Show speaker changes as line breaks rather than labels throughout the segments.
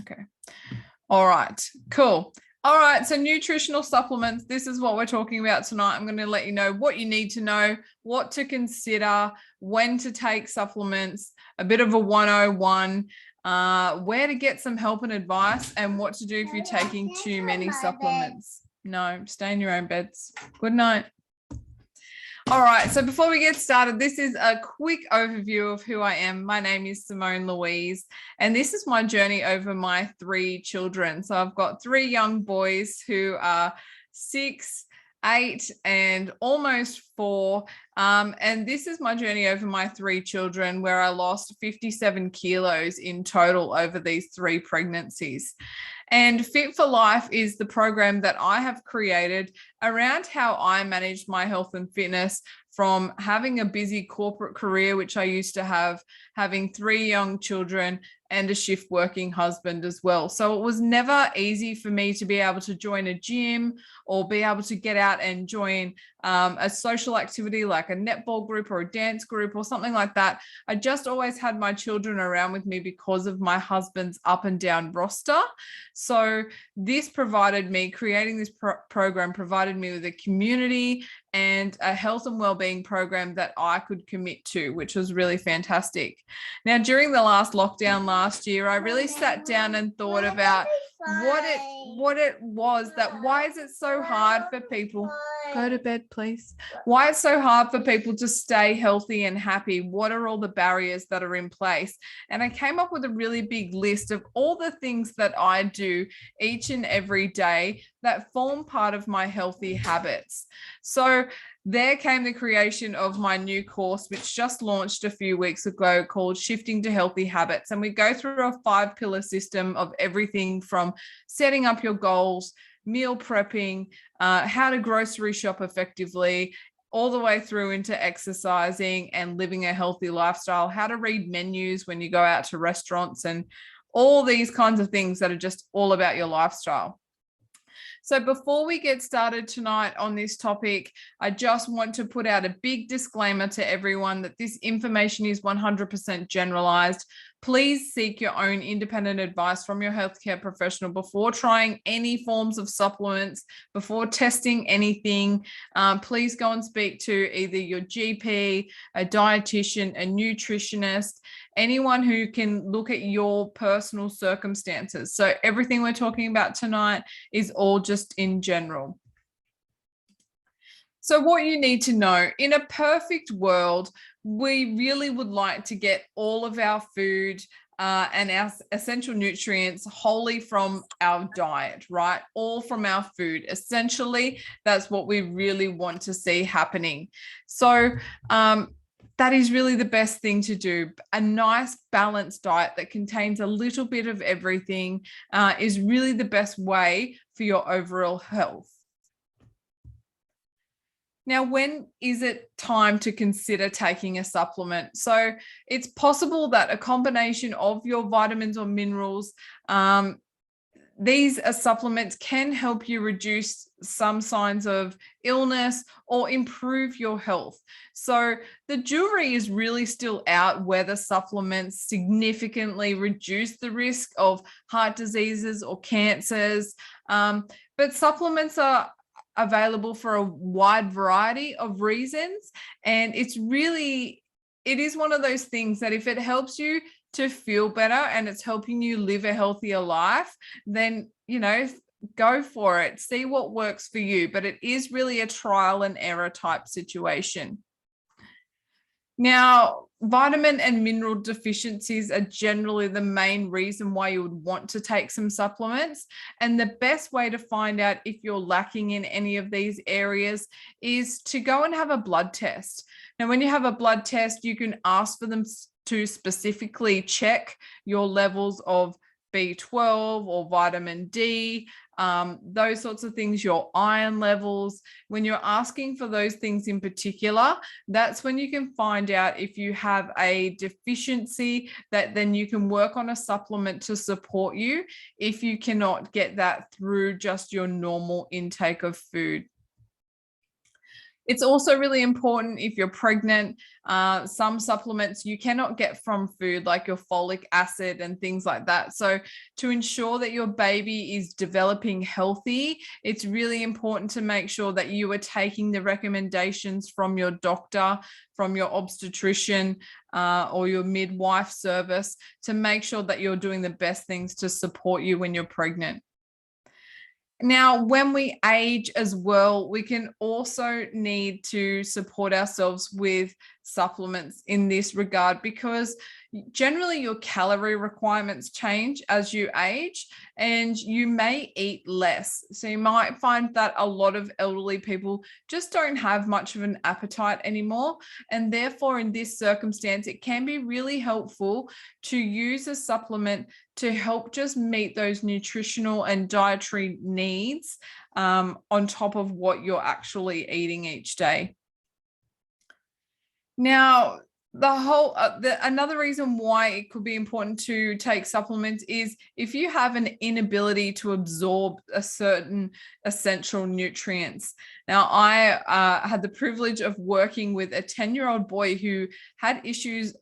Okay. All right, cool. All right, so nutritional supplements, this is what we're talking about tonight. I'm going to let you know what you need to know, what to consider, when to take supplements, a bit of a 101, where to get some help and advice, and what to do if you're taking too many supplements. No, stay in your own beds. Good night. All right, so before we get started, this is a quick overview of who I am. My name is Simone Louise, and this is my journey over my 3 children. So I've got 3 young boys who are 6, 8, and almost 4. And this is my journey over my 3 children, where I lost 57 kilos in total over these 3 pregnancies. And Fit for Life is the program that I have created around how I manage my health and fitness from having a busy corporate career, which I used to have, having 3 young children and a shift working husband as well. So it was never easy for me to be able to join a gym or be able to get out and join a social activity like a netball group or a dance group or something like that. I just always had my children around with me because of my husband's up and down roster. So this provided me, creating this program provided me with a community and a health and wellbeing program that I could commit to, which was really fantastic. Now, during the last lockdown last year, I really sat down and thought about what it was that, why is it so hard for people? Go to bed, please. Why it's so hard for people to stay healthy and happy? What are all the barriers that are in place? And I came up with a really big list of all the things that I do each and every day that form part of my healthy habits. So there came the creation of my new course, which just launched a few weeks ago, called Shifting to Healthy Habits. And we go through a 5-pillar system of everything from setting up your goals, meal prepping, how to grocery shop effectively, all the way through into exercising and living a healthy lifestyle, how to read menus when you go out to restaurants, and all these kinds of things that are just all about your lifestyle. So before we get started tonight on this topic, I just want to put out a big disclaimer to everyone that this information is 100% generalized. Please seek your own independent advice from your healthcare professional before trying any forms of supplements, before testing anything. Please go and speak to either your GP, a dietitian, a nutritionist, anyone who can look at your personal circumstances. So everything we're talking about tonight is all just in general. So what you need to know, in a perfect world, we really would like to get all of our food and our essential nutrients wholly from our diet, right? All from our food. Essentially, that's what we really want to see happening. So that is really the best thing to do. A nice balanced diet that contains a little bit of everything is really the best way for your overall health. Now, when is it time to consider taking a supplement? So it's possible that a combination of your vitamins or minerals, these supplements can help you reduce some signs of illness or improve your health. So the jury is really still out whether supplements significantly reduce the risk of heart diseases or cancers. But supplements are available for a wide variety of reasons. And it is one of those things that if it helps you to feel better and it's helping you live a healthier life, then, go for it. See what works for you. But it is really a trial and error type situation. Now, vitamin and mineral deficiencies are generally the main reason why you would want to take some supplements. And the best way to find out if you're lacking in any of these areas is to go and have a blood test. Now, when you have a blood test, you can ask for them to specifically check your levels of B12 or vitamin D, those sorts of things, your iron levels. When you're asking for those things in particular, that's when you can find out if you have a deficiency, that then you can work on a supplement to support you if you cannot get that through just your normal intake of food. It's also really important if you're pregnant. Some supplements you cannot get from food, like your folic acid and things like that. So to ensure that your baby is developing healthy, it's really important to make sure that you are taking the recommendations from your doctor, from your obstetrician, or your midwife service, to make sure that you're doing the best things to support you when you're pregnant. Now, when we age as well, we can also need to support ourselves with supplements in this regard, because generally your calorie requirements change as you age and you may eat less. So you might find that a lot of elderly people just don't have much of an appetite anymore. And therefore, in this circumstance, it can be really helpful to use a supplement to help just meet those nutritional and dietary needs on top of what you're actually eating each day. Now, another reason why it could be important to take supplements is if you have an inability to absorb a certain essential nutrients. Now, I had the privilege of working with a 10-year-old boy who had issues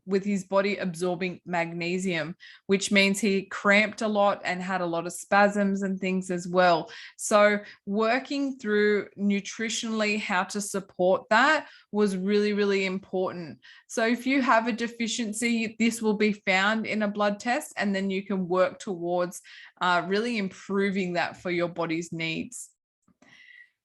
with his body absorbing magnesium, which means he cramped a lot and had a lot of spasms and things as well. So working through nutritionally how to support that was really, really important. So if you have a deficiency, this will be found in a blood test, and then you can work towards really improving that for your body's needs.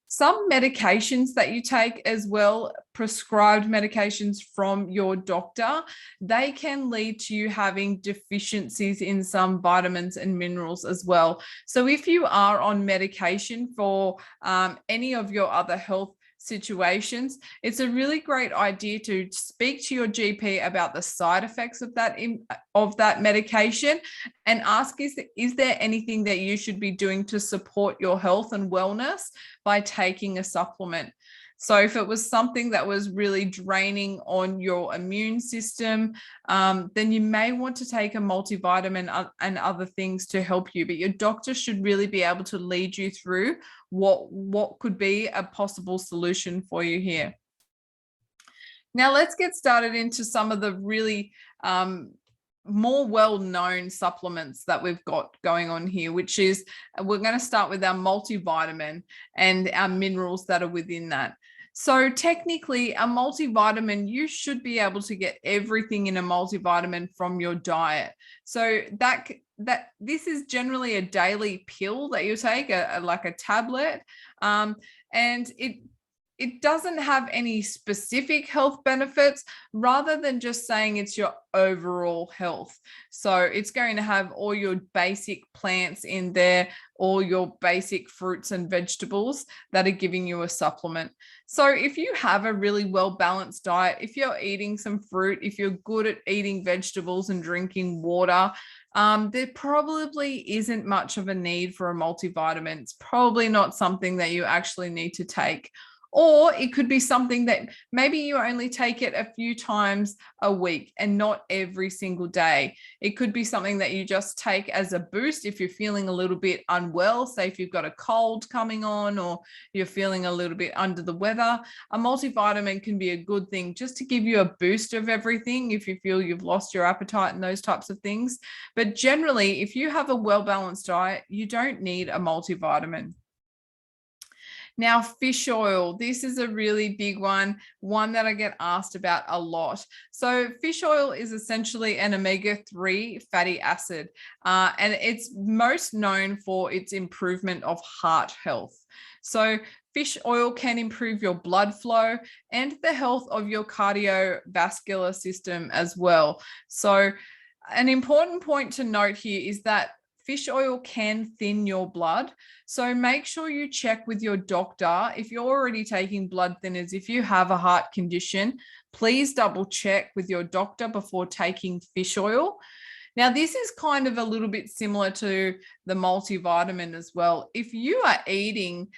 Some medications that you take as well, prescribed medications from your doctor, they can lead to you having deficiencies in some vitamins and minerals as well. So if you are on medication for any of your other health situations, it's a really great idea to speak to your GP about the side effects of that medication and ask, is there anything that you should be doing to support your health and wellness by taking a supplement? So if it was something that was really draining on your immune system, then you may want to take a multivitamin and other things to help you. But your doctor should really be able to lead you through what could be a possible solution for you here. Now let's get started into some of the really more well-known supplements that we've got going on here, which is, we're going to start with our multivitamin and our minerals that are within that. So technically, a multivitamin, you should be able to get everything in a multivitamin from your diet. So that this is generally a daily pill that you take, like a tablet, and it doesn't have any specific health benefits, rather than just saying it's your overall health. So it's going to have all your basic plants in there, all your basic fruits and vegetables that are giving you a supplement. So if you have a really well-balanced diet, if you're eating some fruit, if you're good at eating vegetables and drinking water, there probably isn't much of a need for a multivitamin. It's probably not something that you actually need to take. Or it could be something that maybe you only take it a few times a week and not every single day. It could be something that you just take as a boost if you're feeling a little bit unwell, say if you've got a cold coming on or you're feeling a little bit under the weather. A multivitamin can be a good thing just to give you a boost of everything if you feel you've lost your appetite and those types of things. But generally, if you have a well-balanced diet, you don't need a multivitamin. Now, fish oil, this is a really big one that I get asked about a lot. So fish oil is essentially an omega-3 fatty acid, and it's most known for its improvement of heart health. So fish oil can improve your blood flow and the health of your cardiovascular system as well. So an important point to note here is that fish oil can thin your blood. So make sure you check with your doctor. If you're already taking blood thinners, if you have a heart condition, please double check with your doctor before taking fish oil. Now, this is kind of a little bit similar to the multivitamin as well. If you are eating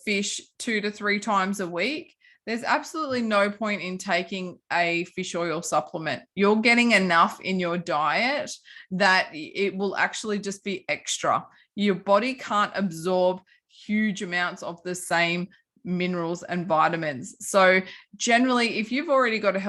fish 2 to 3 times a week, there's absolutely no point in taking a fish oil supplement. You're getting enough in your diet that it will actually just be extra. Your body can't absorb huge amounts of the same minerals and vitamins. So generally, if you've already got a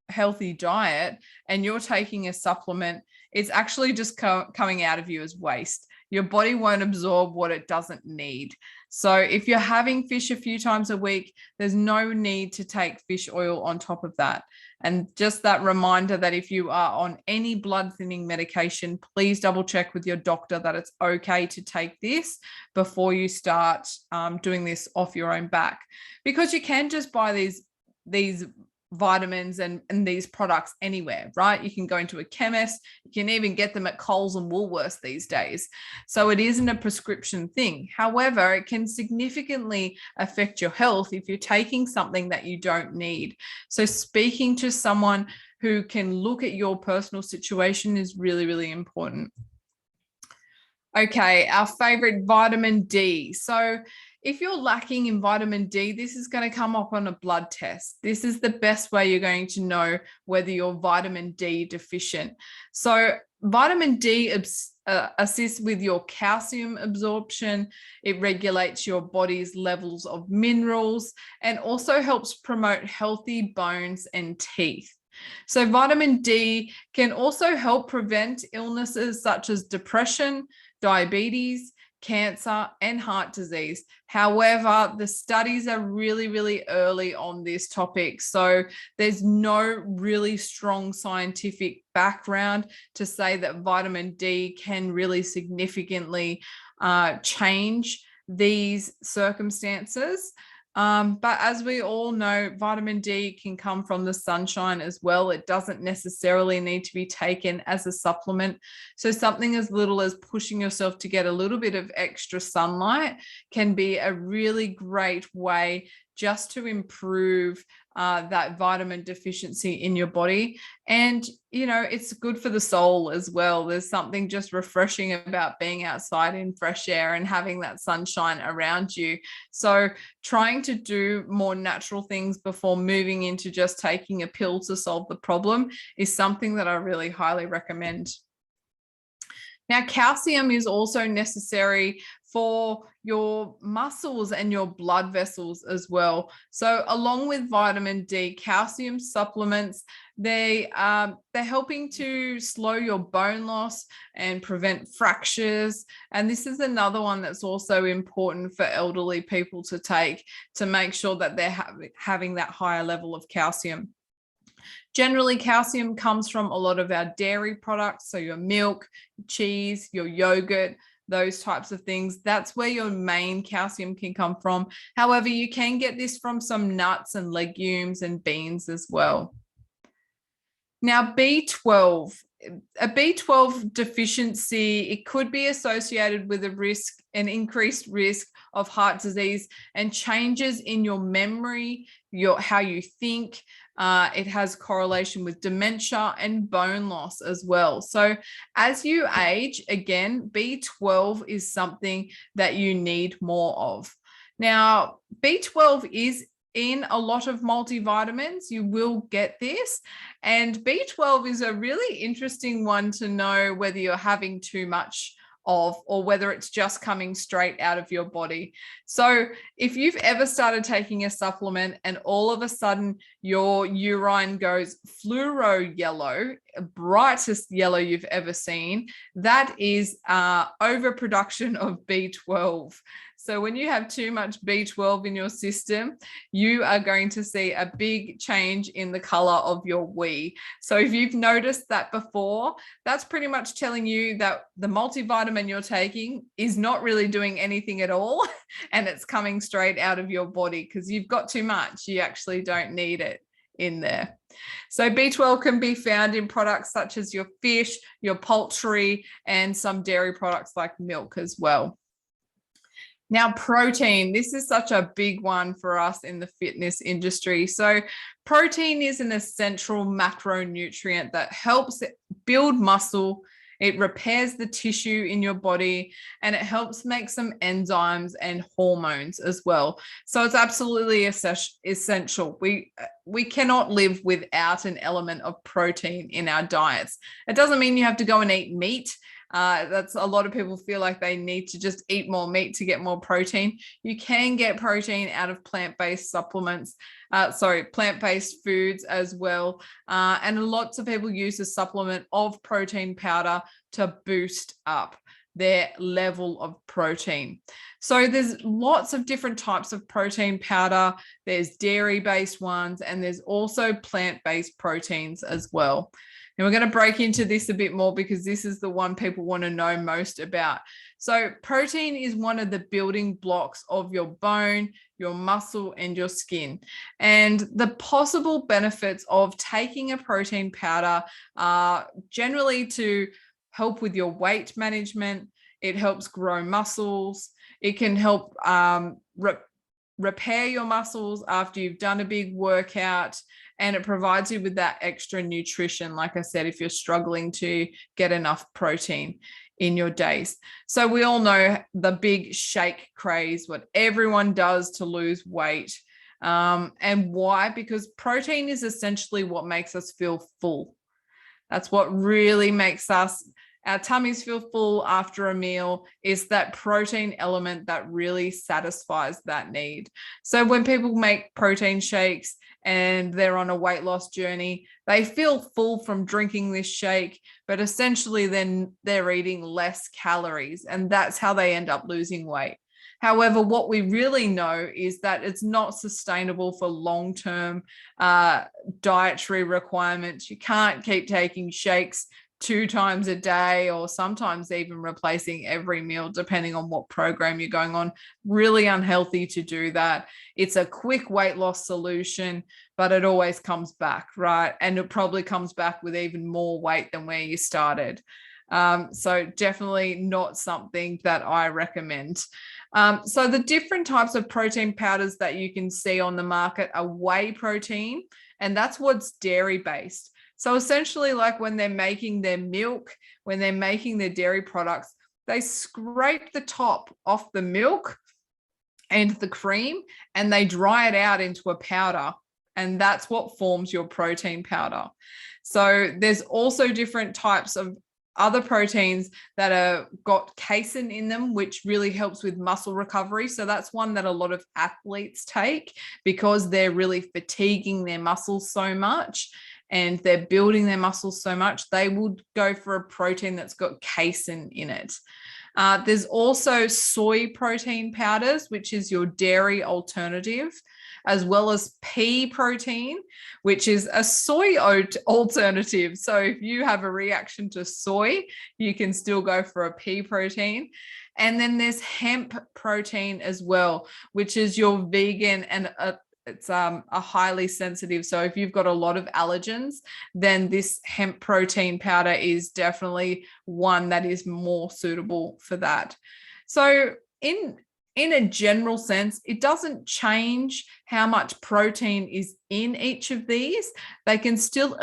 healthy diet and you're taking a supplement, it's actually just coming out of you as waste. Your body won't absorb what it doesn't need. So if you're having fish a few times a week, there's no need to take fish oil on top of that. And just that reminder that if you are on any blood thinning medication, please double check with your doctor that it's okay to take this before you start doing this off your own back, because you can just buy these vitamins and these products anywhere, right? You can go into a chemist, you can even get them at Coles and Woolworths these days. So it isn't a prescription thing. However, it can significantly affect your health if you're taking something that you don't need. So speaking to someone who can look at your personal situation is really, really important. Okay, our favorite, vitamin D. So if you're lacking in vitamin D, this is going to come up on a blood test. This is the best way you're going to know whether you're vitamin D deficient. So vitamin D assists with your calcium absorption. It regulates your body's levels of minerals and also helps promote healthy bones and teeth. So vitamin D can also help prevent illnesses such as depression, diabetes, cancer, and heart disease. However, the studies are really, really early on this topic. So there's no really strong scientific background to say that vitamin D can really significantly change these circumstances. But as we all know, vitamin D can come from the sunshine as well. It doesn't necessarily need to be taken as a supplement. So something as little as pushing yourself to get a little bit of extra sunlight can be a really great way just to improve that vitamin deficiency in your body. And, you know, it's good for the soul as well. There's something just refreshing about being outside in fresh air and having that sunshine around you. So trying to do more natural things before moving into just taking a pill to solve the problem is something that I really highly recommend. Now, calcium is also necessary for your muscles and your blood vessels as well. So along with vitamin D, calcium supplements, they're helping to slow your bone loss and prevent fractures. And this is another one that's also important for elderly people to take to make sure that they're having that higher level of calcium. Generally, calcium comes from a lot of our dairy products, so your milk, cheese, your yogurt, those types of things. That's where your main calcium can come from. However, you can get this from some nuts and legumes and beans as well. Now, B12. A B12 deficiency, it could be associated with an increased risk of heart disease and changes in your memory, how you think. It has correlation with dementia and bone loss as well. So as you age, again, B12 is something that you need more of. Now, B12 is in a lot of multivitamins. You will get this. And B12 is a really interesting one to know whether you're having too much of or whether it's just coming straight out of your body. So if you've ever started taking a supplement and all of a sudden your urine goes fluoro yellow, brightest yellow you've ever seen, that is overproduction of B12. So when you have too much B12 in your system, you are going to see a big change in the color of your wee. So if you've noticed that before, that's pretty much telling you that the multivitamin you're taking is not really doing anything at all, and it's coming straight out of your body because you've got too much. You actually don't need it in there. So B12 can be found in products such as your fish, your poultry, and some dairy products like milk as well. Now, protein, this is such a big one for us in the fitness industry. So protein is an essential macronutrient that helps build muscle. It repairs the tissue in your body, and it helps make some enzymes and hormones as well. So it's absolutely essential. We cannot live without an element of protein in our diets. It doesn't mean you have to go and eat meat. That's a lot of people feel like they need to just eat more meat to get more protein. You can get protein out of plant-based supplements, plant-based foods as well. And lots of people use a supplement of protein powder to boost up their level of protein. So there's lots of different types of protein powder. There's dairy-based ones, and there's also plant-based proteins as well. And we're going to break into this a bit more because this is the one people want to know most about. So protein is one of the building blocks of your bone, your muscle, and your skin. And the possible benefits of taking a protein powder are generally to help with your weight management. It helps grow muscles. It can help repair your muscles after you've done a big workout, and it provides you with that extra nutrition, like I said, if you're struggling to get enough protein in your days. So we all know the big shake craze, what everyone does to lose weight. And why? Because protein is essentially what makes us feel full. That's what really makes our tummies feel full after a meal, is that protein element that really satisfies that need. So when people make protein shakes and they're on a weight loss journey, they feel full from drinking this shake, but essentially then they're eating less calories, and that's how they end up losing weight. However, what we really know is that it's not sustainable for long-term dietary requirements. You can't keep taking shakes 2 times a day, or sometimes even replacing every meal, depending on what program you're going on. Really unhealthy to do that. It's a quick weight loss solution, but it always comes back, right? And it probably comes back with even more weight than where you started. So definitely not something that I recommend. So the different types of protein powders that you can see on the market are whey protein, and that's what's dairy based. So essentially, like when they're making their milk, when they're making their dairy products, they scrape the top off the milk and the cream, and they dry it out into a powder. And that's what forms your protein powder. So there's also different types of other proteins that are got casein in them, which really helps with muscle recovery. So that's one that a lot of athletes take because they're really fatiguing their muscles so much and they're building their muscles so much, they would go for a protein that's got casein in it. There's also soy protein powders, which is your dairy alternative, as well as pea protein, which is a soy alternative. So if you have a reaction to soy, you can still go for a pea protein. And then there's hemp protein as well, which is your vegan, and it's a highly sensitive. So if you've got a lot of allergens, then this hemp protein powder is definitely one that is more suitable for that. So in a general sense, it doesn't change how much protein is in each of these. They can still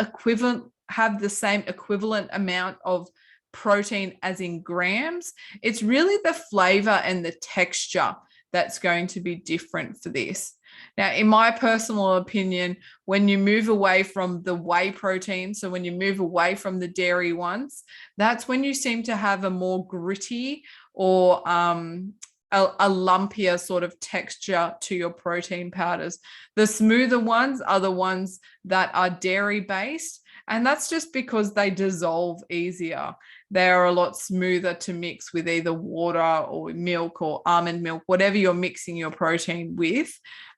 have the same equivalent amount of protein as in grams. It's really the flavor and the texture that's going to be different for this. Now, in my personal opinion, when you move away from the whey protein, so when you move away from the dairy ones, that's when you seem to have a more gritty or a lumpier sort of texture to your protein powders. The smoother ones are the ones that are dairy based, and that's just because they dissolve easier. They're a lot smoother to mix with either water or milk or almond milk, whatever you're mixing your protein with.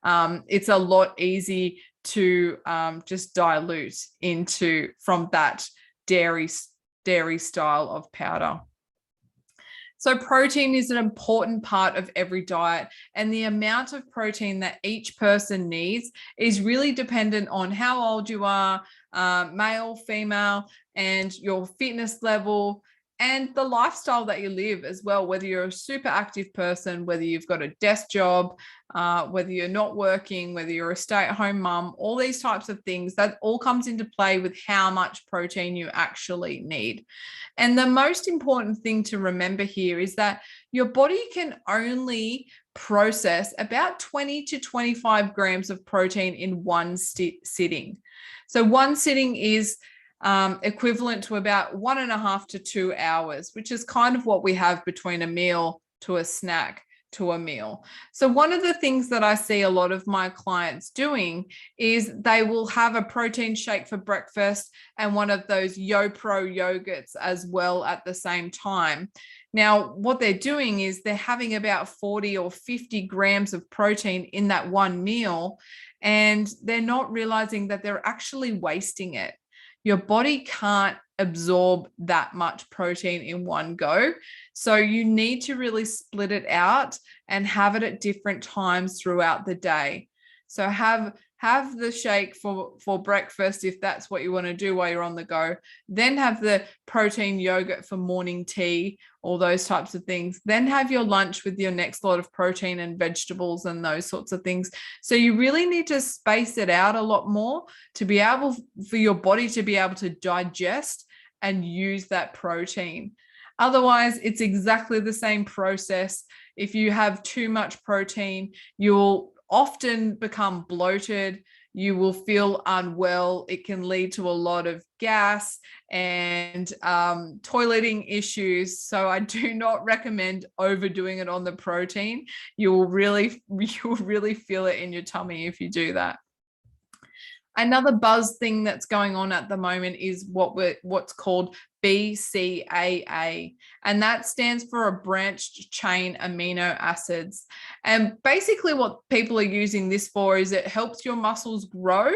It's a lot easy to just dilute into from that dairy style of powder. So protein is an important part of every diet, and the amount of protein that each person needs is really dependent on how old you are, male, female, and your fitness level, and the lifestyle that you live as well, whether you're a super active person, whether you've got a desk job, whether you're not working, whether you're a stay-at-home mum, all these types of things, that all comes into play with how much protein you actually need. And the most important thing to remember here is that your body can only process about 20 to 25 grams of protein in one sitting. So one sitting is equivalent to about 1.5 to 2 hours, which is kind of what we have between a meal to a snack to a meal. So one of the things that I see a lot of my clients doing is they will have a protein shake for breakfast and one of those YoPro yogurts as well at the same time. Now, what they're doing is they're having about 40 or 50 grams of protein in that one meal, and they're not realizing that they're actually wasting it. Your body can't absorb that much protein in one go. So you need to really split it out and have it at different times throughout the day. So have the shake for breakfast if that's what you want to do while you're on the go. Then have the protein yogurt for morning tea, all those types of things. Then have your lunch with your next lot of protein and vegetables and those sorts of things. So you really need to space it out a lot more to be able for your body to be able to digest and use that protein. Otherwise, it's exactly the same process. If you have too much protein, you'll often become bloated. You will feel unwell. It can lead to a lot of gas and toileting issues. So I do not recommend overdoing it on the protein. You'll really feel it in your tummy if you do that. Another buzz thing that's going on at the moment is what's called BCAA, and that stands for a branched chain amino acids. And basically what people are using this for is it helps your muscles grow,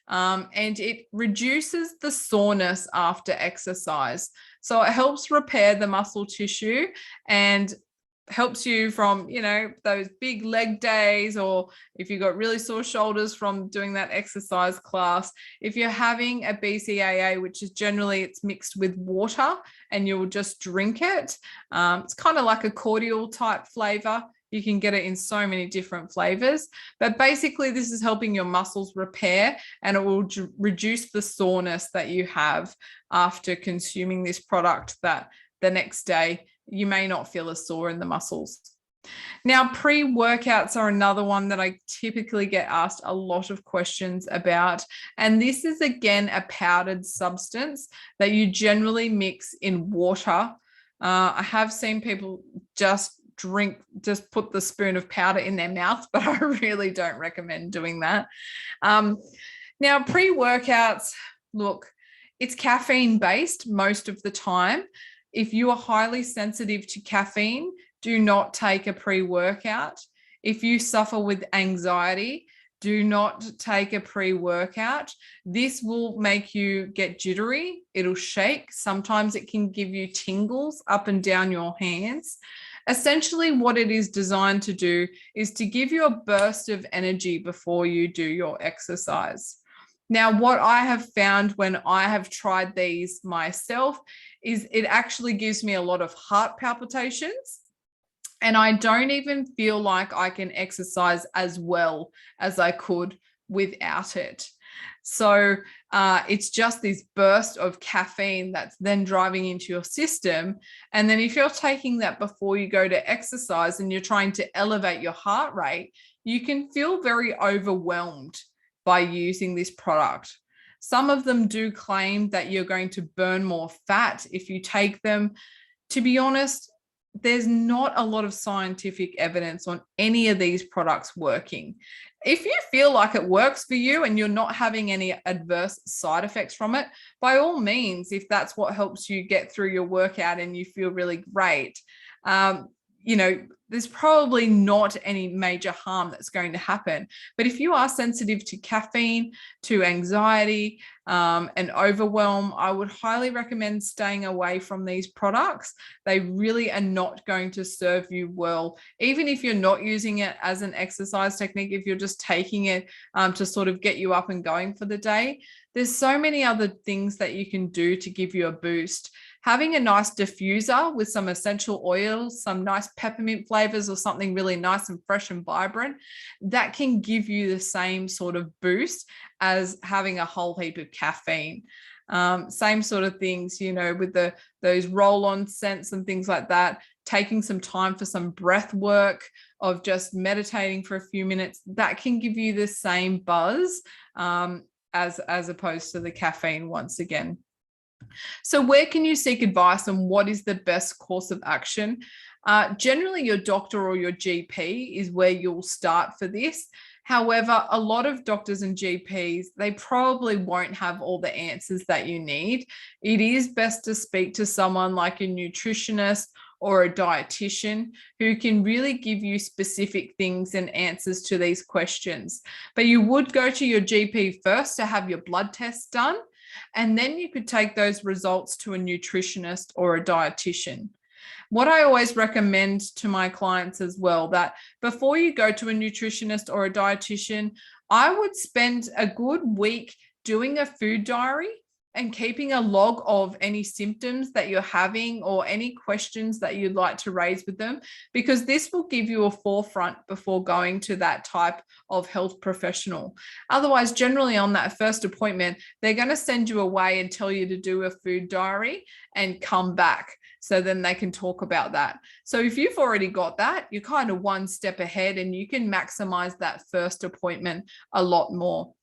and it reduces the soreness after exercise. So it helps repair the muscle tissue and helps you from, those big leg days, or if you've got really sore shoulders from doing that exercise class. If you're having a BCAA, which is generally it's mixed with water and you'll just drink it, it's kind of like a cordial type flavor. You can get it in so many different flavors, but basically this is helping your muscles repair, and it will reduce the soreness that you have after consuming this product, that the next day you may not feel as sore in the muscles. Now, pre-workouts are another one that I typically get asked a lot of questions about. And this is, again, a powdered substance that you generally mix in water. I have seen people just put the spoon of powder in their mouth, but I really don't recommend doing that. Now, pre-workouts, look, it's caffeine based most of the time. If you are highly sensitive to caffeine, do not take a pre-workout. If you suffer with anxiety, do not take a pre-workout. This will make you get jittery. It'll shake. Sometimes it can give you tingles up and down your hands. Essentially, what it is designed to do is to give you a burst of energy before you do your exercise. Now, what I have found when I have tried these myself is it actually gives me a lot of heart palpitations, and I don't even feel like I can exercise as well as I could without it. So it's just this burst of caffeine that's then driving into your system. And then if you're taking that before you go to exercise and you're trying to elevate your heart rate, you can feel very overwhelmed by using this product. Some of them do claim that you're going to burn more fat if you take them. To be honest, there's not a lot of scientific evidence on any of these products working. If you feel like it works for you and you're not having any adverse side effects from it, by all means, if that's what helps you get through your workout and you feel really great, there's probably not any major harm that's going to happen. But if you are sensitive to caffeine, to anxiety, and overwhelm, I would highly recommend staying away from these products. They really are not going to serve you well. Even if you're not using it as an exercise technique, if you're just taking it to sort of get you up and going for the day, there's so many other things that you can do to give you a boost. Having a nice diffuser with some essential oils, some nice peppermint flavors, or something really nice and fresh and vibrant, that can give you the same sort of boost as having a whole heap of caffeine. Same sort of things, with those roll-on scents and things like that, taking some time for some breath work of just meditating for a few minutes, that can give you the same buzz as opposed to the caffeine once again. So where can you seek advice and what is the best course of action? Generally, your doctor or your GP is where you'll start for this. However, a lot of doctors and GPs, they probably won't have all the answers that you need. It is best to speak to someone like a nutritionist or a dietitian who can really give you specific things and answers to these questions. But you would go to your GP first to have your blood tests done, and then you could take those results to a nutritionist or a dietitian. What I always recommend to my clients as well, that before you go to a nutritionist or a dietitian, I would spend a good week doing a food diary and keeping a log of any symptoms that you're having or any questions that you'd like to raise with them, because this will give you a forefront before going to that type of health professional. Otherwise, generally on that first appointment, they're going to send you away and tell you to do a food diary and come back. So then they can talk about that. So if you've already got that, you're kind of one step ahead and you can maximize that first appointment a lot more.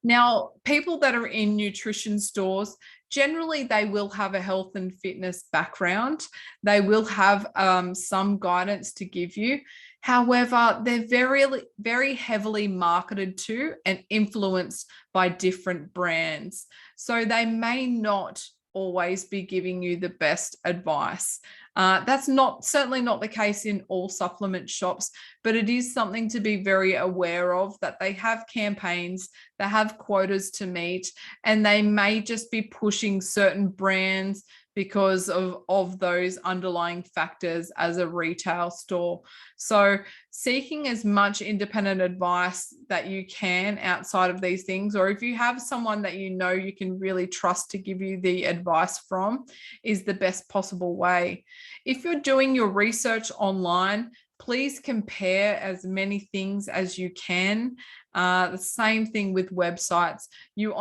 Now, people that are in nutrition stores, generally they will have a health and fitness background. They will have some guidance to give you. However, they're very heavily marketed to and influenced by different brands. So they may not always be giving you the best advice. That's certainly not the case in all supplement shops, but it is something to be very aware of, that they have campaigns, they have quotas to meet, and they may just be pushing certain brands because of those underlying factors as a retail store. So seeking as much independent advice that you can outside of these things, or if you have someone that you know you can really trust to give you the advice from, is the best possible way. If you're doing your research online, please compare as many things as you can. The same thing with websites. You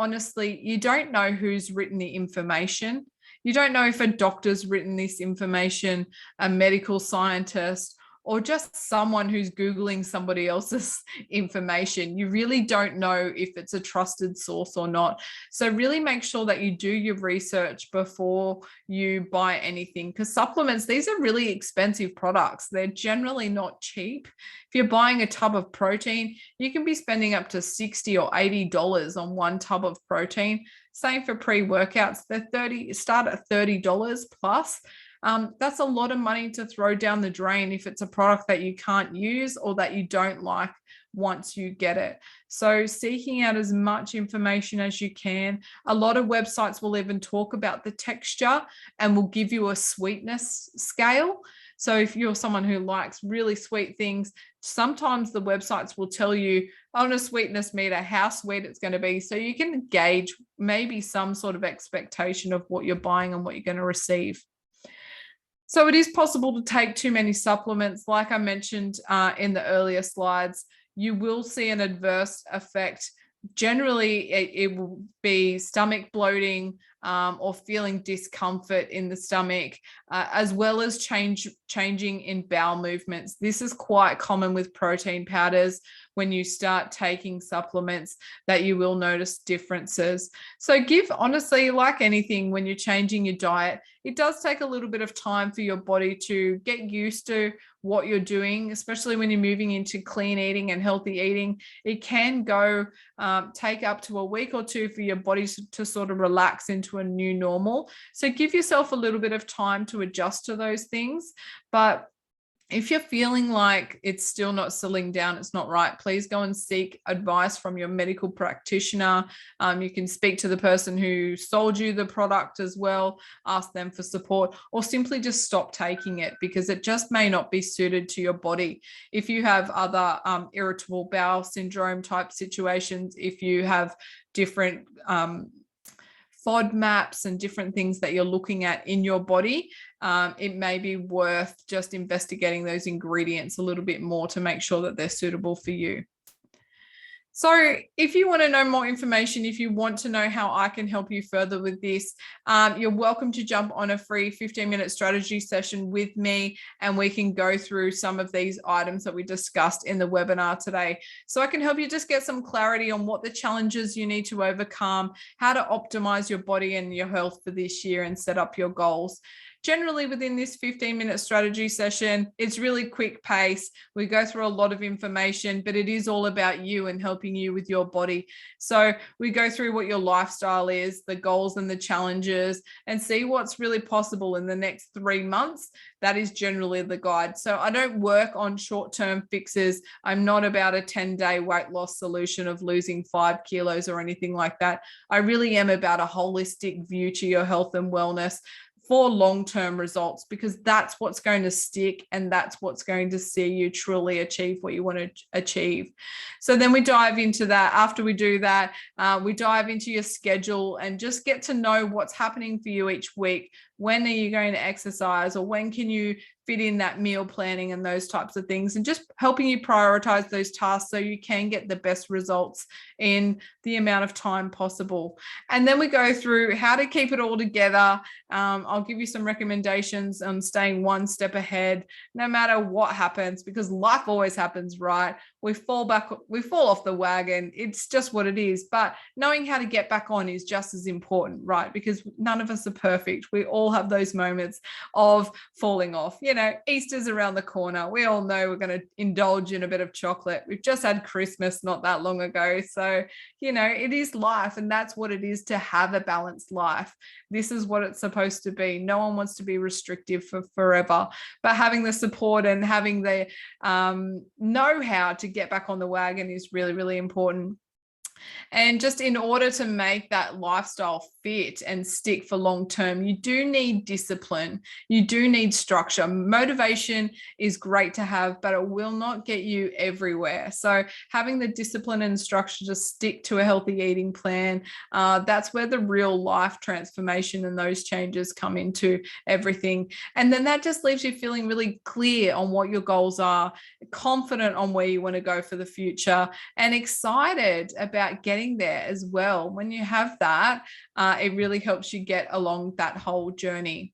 don't know who's written the information. You don't know if a doctor's written this information, a medical scientist, or just someone who's Googling somebody else's information. You really don't know if it's a trusted source or not. So really make sure that you do your research before you buy anything, because supplements, these are really expensive products. They're generally not cheap. If you're buying a tub of protein, you can be spending up to $60 or $80 on one tub of protein. Same for pre-workouts. They start at $30 plus. That's a lot of money to throw down the drain if it's a product that you can't use or that you don't like once you get it. So seeking out as much information as you can. A lot of websites will even talk about the texture and will give you a sweetness scale. So if you're someone who likes really sweet things, sometimes the websites will tell you on a sweetness meter how sweet it's going to be. So you can gauge maybe some sort of expectation of what you're buying and what you're going to receive. So it is possible to take too many supplements. Like I mentioned in the earlier slides, you will see an adverse effect. Generally, it will be stomach bloating or feeling discomfort in the stomach, as well as changing in bowel movements. This is quite common with protein powders. When you start taking supplements, that you will notice differences. So honestly, like anything, when you're changing your diet, it does take a little bit of time for your body to get used to what you're doing, especially when you're moving into clean eating and healthy eating. It can take up to a week or two for your body to sort of relax into a new normal. So give yourself a little bit of time to adjust to those things. But if you're feeling like it's still not settling down, it's not right, please go and seek advice from your medical practitioner. You can speak to the person who sold you the product as well, ask them for support, or simply just stop taking it because it just may not be suited to your body. If you have other irritable bowel syndrome type situations, if you have different FODMAPs and different things that you're looking at in your body, it may be worth just investigating those ingredients a little bit more to make sure that they're suitable for you. So if you want to know more information, if you want to know how I can help you further with this, you're welcome to jump on a free 15-minute strategy session with me, and we can go through some of these items that we discussed in the webinar today. So I can help you just get some clarity on what the challenges you need to overcome, how to optimize your body and your health for this year, and set up your goals. Generally, within this 15-minute strategy session, it's really quick pace. We go through a lot of information, but it is all about you and helping you with your body. So we go through what your lifestyle is, the goals and the challenges, and see what's really possible in the next 3 months. That is generally the guide. So I don't work on short-term fixes. I'm not about a 10-day weight loss solution of losing 5 kilos or anything like that. I really am about a holistic view to your health and wellness for long-term results, because that's what's going to stick, and that's what's going to see you truly achieve what you want to achieve. So then we dive into that. After we do that, we dive into your schedule and just get to know what's happening for you each week. When are you going to exercise, or when can you fit in that meal planning and those types of things, and just helping you prioritize those tasks so you can get the best results in the amount of time possible. And then we go through how to keep it all together. I'll give you some recommendations on staying one step ahead no matter what happens, because life always happens, right? We fall off the wagon. It's just what it is. But knowing how to get back on is just as important, right? Because none of us are perfect. We all have those moments of falling off. You know, Easter's around the corner. We all know we're going to indulge in a bit of chocolate. We've just had Christmas not that long ago. So, you know, it is life, and that's what it is to have a balanced life. This is what it's supposed to be. No one wants to be restrictive for forever, but having the support and having the know-how to get back on the wagon is really, really important. And just in order to make that lifestyle fit and stick for long term, you do need discipline. You do need structure. Motivation is great to have, but it will not get you everywhere. So having the discipline and structure to stick to a healthy eating plan, that's where the real life transformation and those changes come into everything. And then that just leaves you feeling really clear on what your goals are, confident on where you want to go for the future, and excited about getting there as well. When you have that, it really helps you get along that whole journey.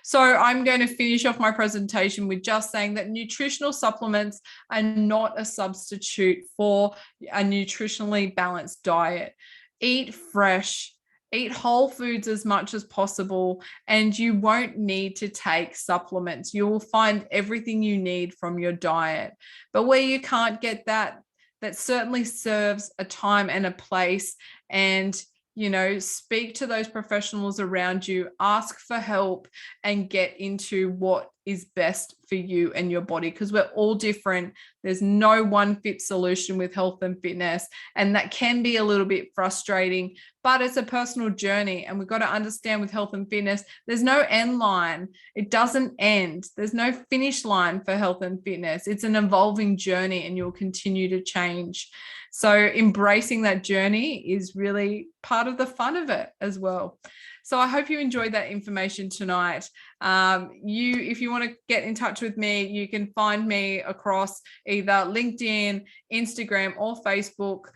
So I'm going to finish off my presentation with just saying that nutritional supplements are not a substitute for a nutritionally balanced diet. Eat fresh. Eat whole foods as much as possible, and you won't need to take supplements. You will find everything you need from your diet. But where you can't get that, that certainly serves a time and a place. And, you know, speak to those professionals around you, ask for help, and get into what is best for you and your body, because we're all different. There's no one fit solution with health and fitness, and that can be a little bit frustrating, but it's a personal journey. And we've got to understand with health and fitness, there's no end line. It doesn't end. There's no finish line for health and fitness. It's an evolving journey, and you'll continue to change. So embracing that journey is really part of the fun of it as well. So I hope you enjoyed that information tonight. If you want to get in touch with me, you can find me across either LinkedIn, Instagram, or Facebook.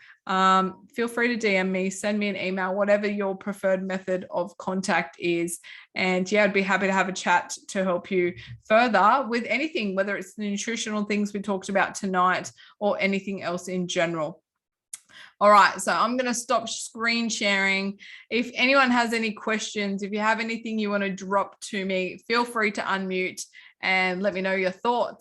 Feel free to DM me, send me an email, whatever your preferred method of contact is. And yeah, I'd be happy to have a chat to help you further with anything, whether it's the nutritional things we talked about tonight or anything else in general. All right, so I'm going to stop screen sharing. If anyone has any questions, if you have anything you want to drop to me, feel free to unmute and let me know your thoughts.